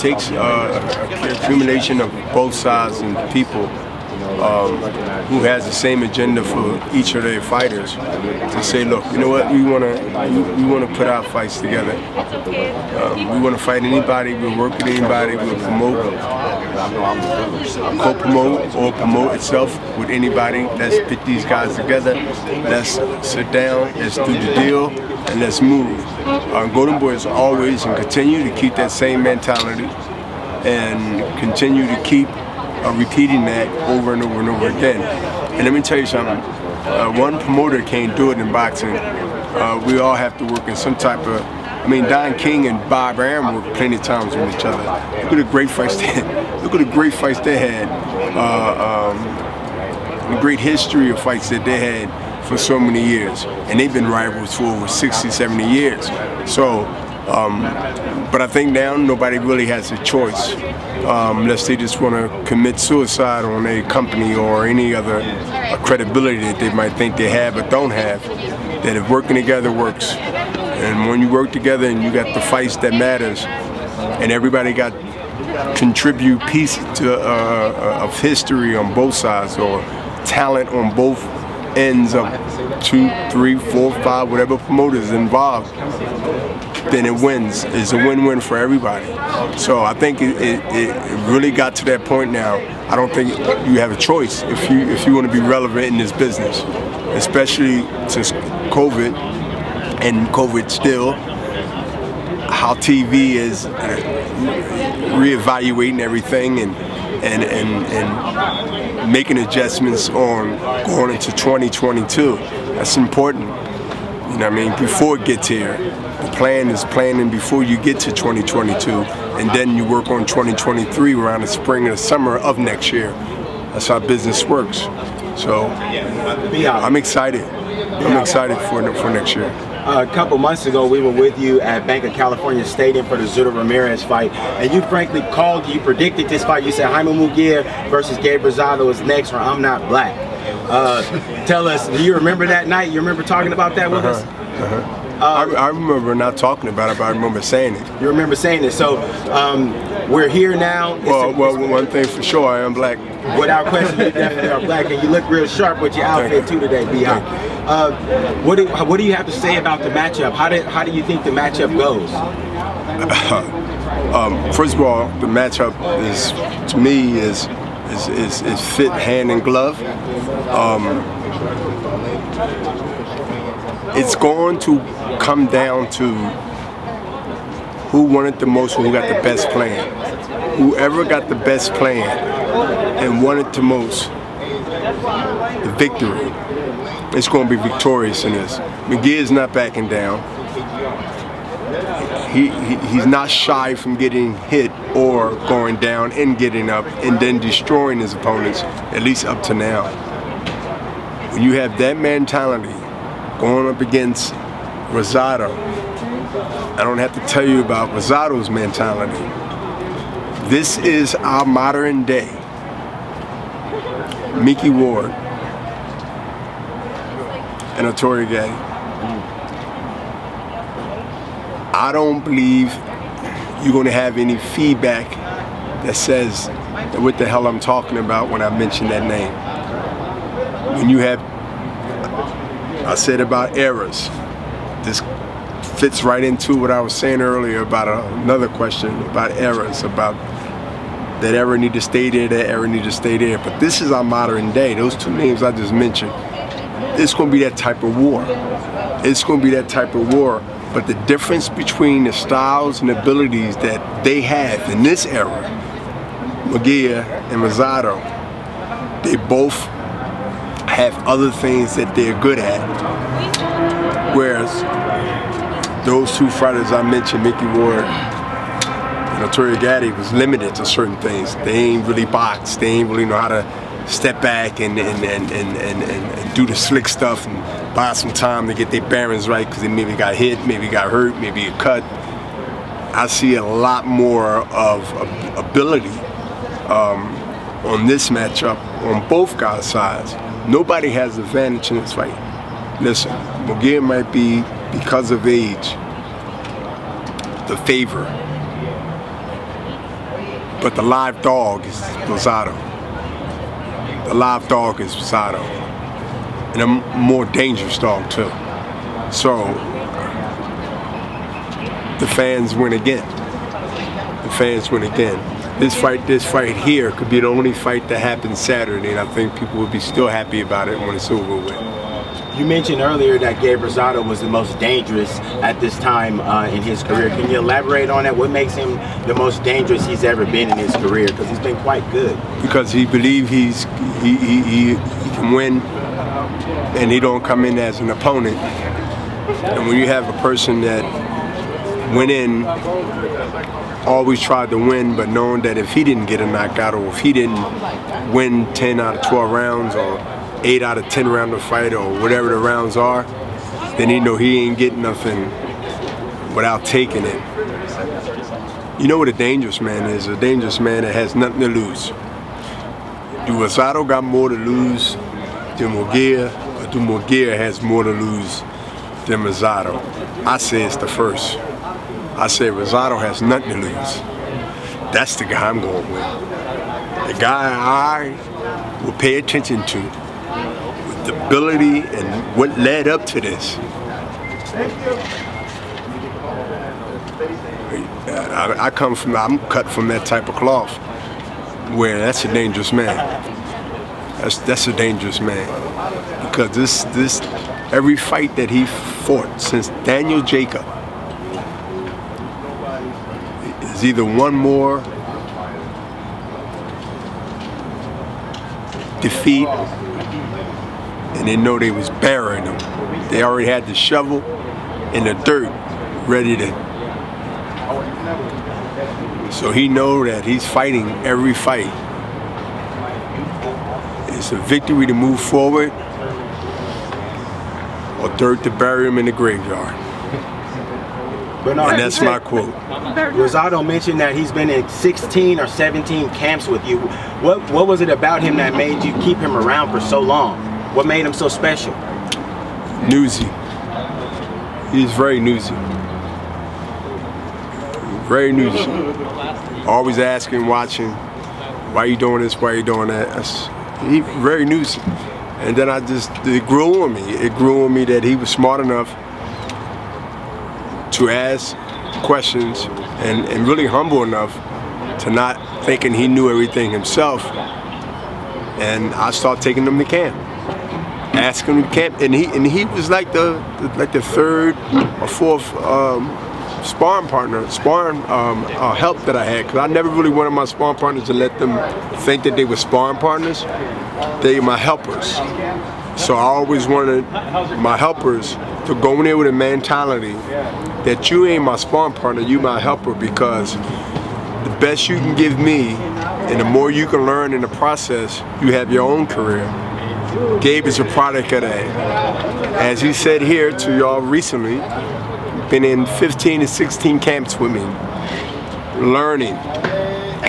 takes an accumulation of both sides and people who has the same agenda for each of their fighters to say, look, you know what, we want to put our fights together. We want to fight anybody, we'll work with anybody, we'll promote, co-promote or promote itself with anybody. Let's put these guys together, let's sit down, let's do the deal, and let's move. Golden Boys always and continue to keep that same mentality and continue to keep repeating that over and over and over again. And let me tell you something, one promoter can't do it in boxing. We all have to work in some type of, I mean, Don King and Bob Arum worked plenty of times with each other. Look at the great fights they had. Look at the great fights they had. The great history of fights that they had for so many years. And they've been rivals for over 60, 70 years. So, but I think now nobody really has a choice unless they just want to commit suicide on a company or any other credibility that they might think they have but don't have. That if working together works, and when you work together and you got the fights that matters, and everybody got contribute piece to of history on both sides or talent on both ends of 2, 3, 4, 5, whatever promoters involved, then it wins. It's a win-win for everybody. So I think it really got to that point now. I don't think you have a choice if you want to be relevant in this business, especially since COVID and COVID still, how TV is reevaluating everything and making adjustments on going into 2022. That's important. You know what I mean? Before it gets here. The plan is planning before you get to 2022, and then you work on 2023 around the spring or the summer of next year. That's how business works. So I'm excited. I'm excited for next year. A couple months ago, we were with you at Bank of California Stadium for the Zutter Ramirez fight, and you frankly you predicted this fight. You said Jaime Munguia versus Gabe Rosado is next, or I'm not black. Tell us, do you remember that night? You remember talking about that with us? I remember not talking about it, but I remember saying it. You remember saying it. So we're here now. Well, one thing for sure, I am black. Without question, you definitely are black, and you look real sharp with your outfit too today, B.I. What do you have to say about the matchup? How do you think the matchup goes? First of all, the matchup is, to me, is fit hand and glove. It's going to come down to who won it the most, who got the best plan. Whoever got the best plan and won it the most, the victory, it's going to be victorious in this. Munguia is not backing down. He's not shy from getting hit or going down and getting up and then destroying his opponents, at least up to now. When you have that mentality going up against Rosado, I don't have to tell you about Rosado's mentality. This is our modern day Mickey Ward and Arturo Gatti. I don't believe you're going to have any feedback that says what the hell I'm talking about when I mention that name. When you have, I said about errors, this fits right into what I was saying earlier about another question about errors, about that error need to stay there, that error need to stay there. But this is our modern day. Those two names I just mentioned, it's going to be that type of war. It's going to be that type of war. But the difference between the styles and abilities that they have in this era, Munguia and Rosado, they both have other things that they're good at. Whereas those two fighters I mentioned, Mickey Ward and Arturo Gatti, was limited to certain things. They ain't really box. They ain't really know how to step back and do the slick stuff and buy some time to get their bearings right because they maybe got hit, maybe got hurt, maybe a cut. I see a lot more of ability on this matchup on both guys' sides. Nobody has advantage in this fight. Listen, Munguia might be, because of age, the favor. But the live dog is Rosado. The live dog is Rosado. And a more dangerous dog too. So the fans win again. The fans win again. This fight here could be the only fight that happens Saturday, and I think people will be still happy about it when it's over with. You mentioned earlier that Gabe Rosado was the most dangerous at this time in his career. Can you elaborate on that? What makes him the most dangerous he's ever been in his career? Because he's been quite good. Because he believes he can win, and he don't come in as an opponent. And when you have a person that went in, always tried to win, but knowing that if he didn't get a knockout, or if he didn't win 10 out of 12 rounds, or 8 out of 10 round of fight, or whatever the rounds are, then he know he ain't getting nothing without taking it. You know what a dangerous man is? A dangerous man that has nothing to lose. Do Rosado got more to lose than Munguia, or do Munguia has more to lose than Rosado? I say it's the first. I say Rosado has nothing to lose. That's the guy I'm going with. The guy I will pay attention to, with the ability and what led up to this. I'm cut from that type of cloth, where that's a dangerous man. That's a dangerous man, because this every fight that he fought since Daniel Jacob is either one more defeat, and they know they was burying him. They already had the shovel in the dirt ready to. So he know that he's fighting every fight. It's a victory to move forward, or dirt to bury him in the graveyard. Bernard, and that's my quote. Rosado mentioned that he's been in 16 or 17 camps with you. What was it about him that made you keep him around for so long? What made him so special? Newsy. He's very newsy. Very newsy. Always asking, watching, why you doing this, why you doing that? He very newsy. And then it grew on me. It grew on me that he was smart enough to ask questions and really humble enough to not thinking he knew everything himself. And I started taking him to camp, asking him to camp, and he was like the third or fourth sparring help that I had, because I never really wanted my sparring partners to let them think that they were sparring partners. They were my helpers. So I always wanted my helpers to go in there with a mentality that you ain't my sparring partner, you my helper, because the best you can give me and the more you can learn in the process, you have your own career. Gabe is a product of that. As he said here to y'all recently, been in 15 to 16 camps with me, learning.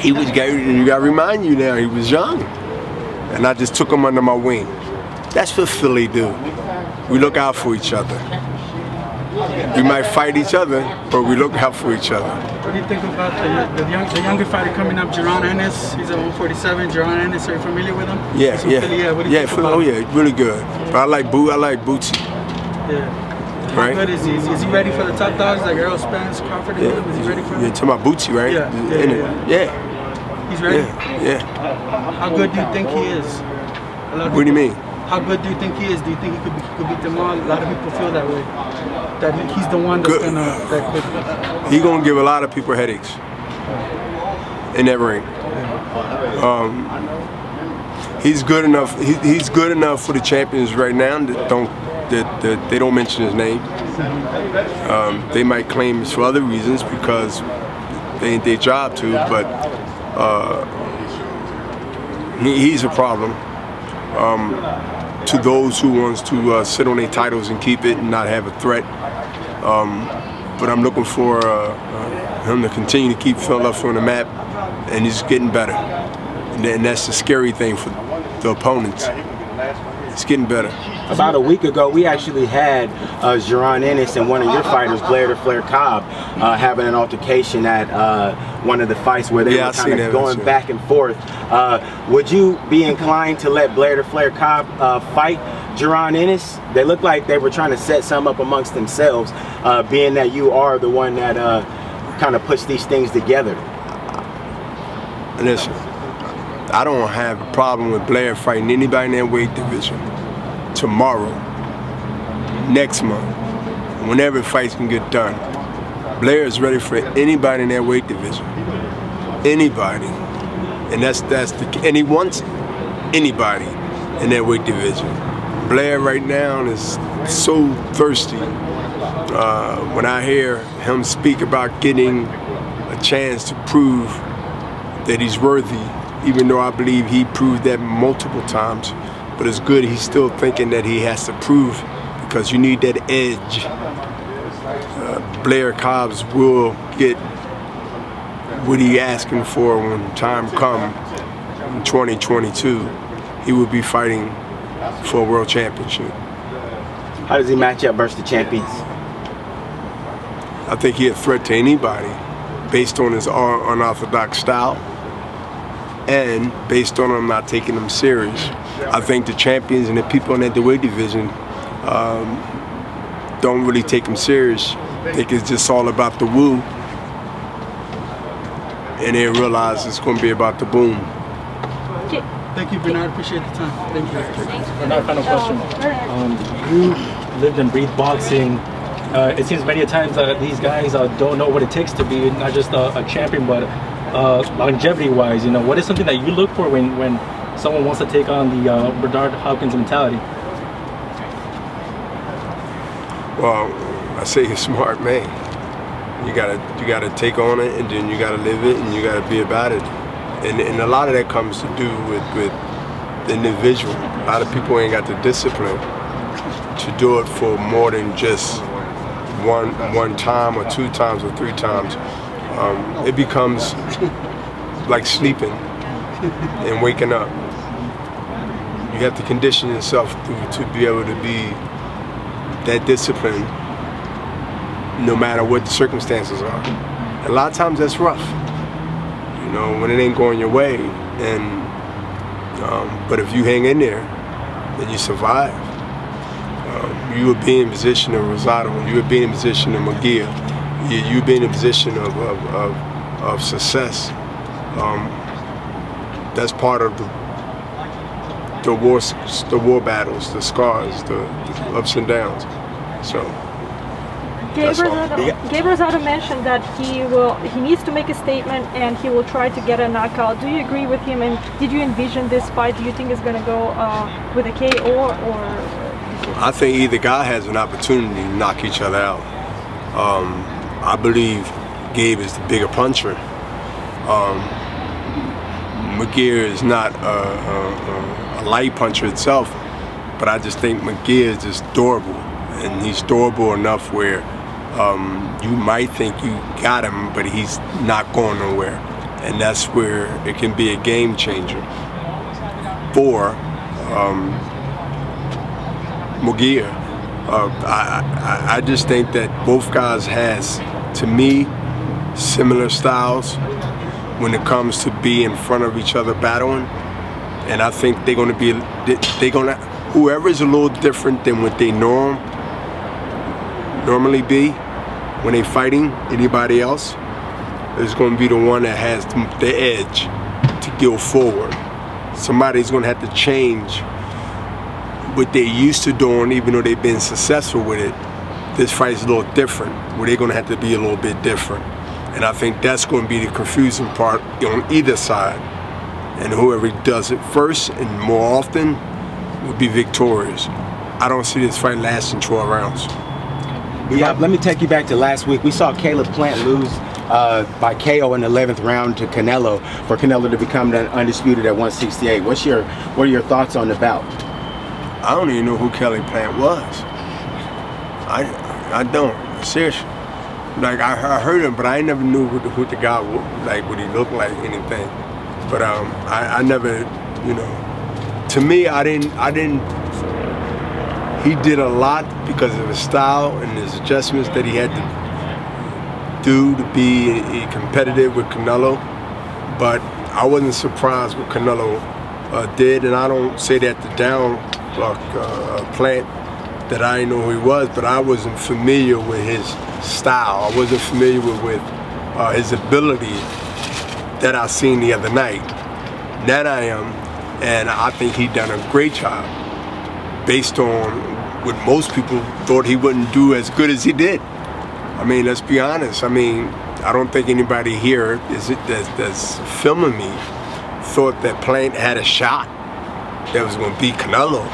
You gotta remind you now, he was young. And I just took him under my wing. That's what Philly do. We look out for each other. We might fight each other, but we look out for each other. What do you think about the younger fighter coming up, Jaron Ennis? He's at 147. Jaron Ennis, are you familiar with him? Yeah. What do you think about him? Really good. But I like Bootsy. Yeah. How Right? good is he? Is he ready for the top dogs like Errol Spence, Crawford? Yeah. Is he ready for You're him? talking about Bootsy, right? Yeah. He's ready? Yeah. How good do you think he is? What do you mean? How good do you think he is? Do you think he could beat them all? A lot of people feel that way. That he's the one that's gonna. He gonna give a lot of people headaches in that ring. He's good enough. He's good enough for the champions right now. That they don't mention his name. They might claim it's for other reasons because they ain't their job to. But he's a problem to those who wants to sit on their titles and keep it and not have a threat. But I'm looking for him to continue to keep Philadelphia on the map, and he's getting better. And that's the scary thing for the opponents. It's getting better. About a week ago, we actually had Jaron Ennis and one of your fighters, Blair the Flair Cobb, having an altercation at one of the fights where they were kind of going back and forth. Would you be inclined to let Blair the Flair Cobb fight Jaron Ennis? They look like they were trying to set some up amongst themselves, being that you are the one that kind of puts these things together. Listen, I don't have a problem with Blair fighting anybody in that weight division tomorrow, next month, whenever fights can get done. Blair is ready for anybody in that weight division. Anybody. And and he wants anybody in that weight division. Blair right now is so thirsty. When I hear him speak about getting a chance to prove that he's worthy, even though I believe he proved that multiple times, but it's good he's still thinking that he has to prove, because you need that edge. Blair Cobbs will get what he's asking for when time comes in 2022. He will be fighting for a world championship. How does he match up versus the champions? I think he's a threat to anybody based on his unorthodox style and based on him not taking him serious. I think the champions and the people in that weight division don't really take him serious. I think it's just all about the woo, and they realize it's going to be about the boom. Thank you, Bernard. Appreciate the time. Thank you. Bernard, final question. You lived and breathed boxing. It seems many times these guys don't know what it takes to be not just a champion, but longevity-wise, what is something that you look for when someone wants to take on the Bernard Hopkins mentality? Well, I say you're a smart man. You gotta take on it, and then you gotta live it, and you gotta be about it. And a lot of that comes to do with the individual. A lot of people ain't got the discipline to do it for more than just one time or 2 times or 3 times. It becomes like sleeping and waking up. You have to condition yourself to be able to be that disciplined no matter what the circumstances are. And a lot of times that's rough, when it ain't going your way. And but if you hang in there, then you survive. You would be in position of Rosado, you would be in position of Munguia, you would be in a position of success. That's part of the war battles, the scars, the ups and downs. So Gabe Rosado mentioned that he needs to make a statement and he will try to get a knockout. Do you agree with him? And did you envision this fight? Do you think it's going to go with a KO or? I think either guy has an opportunity to knock each other out. I believe Gabe is the bigger puncher. Munguia is not a light puncher itself, but I just think Munguia is just durable, and he's durable enough where you might think you got him, but he's not going nowhere, and that's where it can be a game changer for Munguia. I just think that both guys has, to me, similar styles when it comes to be in front of each other battling, and I think whoever's a little different than what they normally be when they fighting anybody else is going to be the one that has the edge to go forward. Somebody's going to have to change what they're used to doing, even though they've been successful with it. This fight's a little different, where they're going to have to be a little bit different. And I think that's going to be the confusing part on either side. And whoever does it first and more often will be victorious. I don't see this fight lasting 12 rounds. Yeah, let me take you back to last week. We saw Canelo-Plant lose by KO in the 11th round to Canelo, for Canelo to become undisputed at 168. What are your thoughts on the bout? I don't even know who Canelo-Plant was. I don't, seriously. Like I heard him, but I never knew who the guy was, like what he looked like, anything. But I never, to me, I didn't. He did a lot because of his style and his adjustments that he had do to be competitive with Canelo, but I wasn't surprised what Canelo did, and I don't say that to down Plant that I didn't know who he was, but I wasn't familiar with his style. I wasn't familiar with his ability that I seen the other night. That I am, and I think he done a great job based on what most people thought he wouldn't do as good as he did. I mean, let's be honest. I mean, I don't think anybody here that's filming me thought that Plant had a shot that was going to beat Canelo.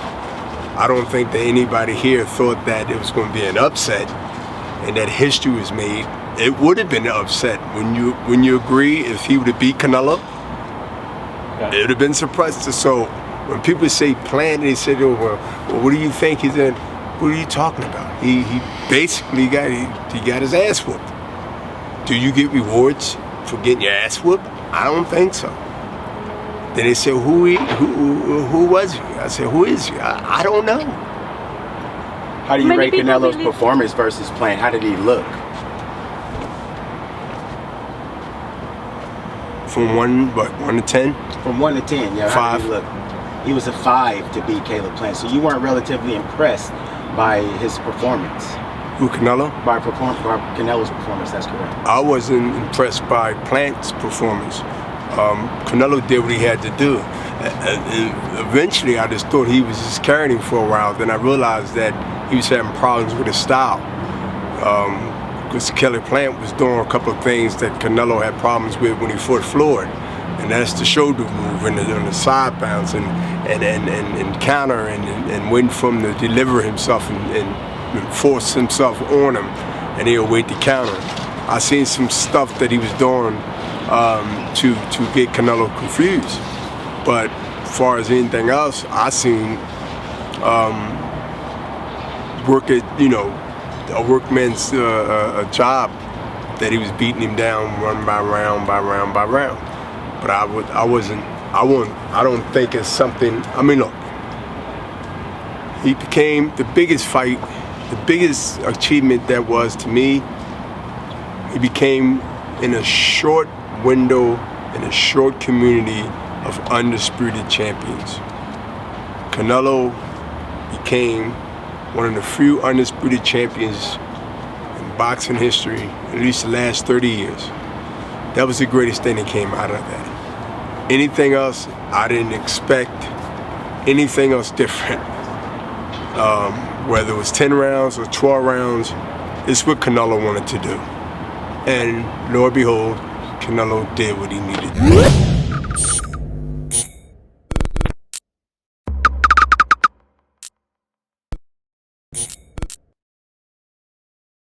I don't think that anybody here thought that it was going to be an upset and that history was made. It would have been an upset. When you agree, if he would have beat Canelo, it would have been surprised. So when people say Plant, they say, "Oh, well, what do you think he's in?" What are you talking about? He basically got his ass whooped. Do you get rewards for getting your ass whooped? I don't think so. Then they say, who was he? I said, who is he? I don't know. How do you Many rate people Canelo's believe- performance versus Plant? How did he look? From 1 to 10? From 1 to 10, yeah. How did he 5. look? He was a 5 to beat Caleb-Plant, so you weren't relatively impressed by his performance. Who, Canelo? By Canelo's performance, that's correct. I wasn't impressed by Plant's performance. Canelo did what he had to do. Eventually, I just thought he was just carrying him for a while. Then I realized that he was having problems with his style. Because Canelo-Plant was doing a couple of things that Canelo had problems with when he fought Floyd. And that's the shoulder move and the side bounce and counter and waiting for him to deliver himself and force himself on him, and he'll wait to counter. I seen some stuff that he was doing to get Canelo confused. But as far as anything else, I seen work at, a workman's job that he was beating him down run by round by round by round. But I don't think it's something. I mean, look, he became the biggest fight, the biggest achievement that was to me. He became in a short window, in a short community of undisputed champions. Canelo became one of the few undisputed champions in boxing history, at least the last 30 years. That was the greatest thing that came out of that. Anything else, I didn't expect anything else different. Whether it was 10 rounds or 12 rounds, it's what Canelo wanted to do. And Lord behold, Canelo did what he needed to do.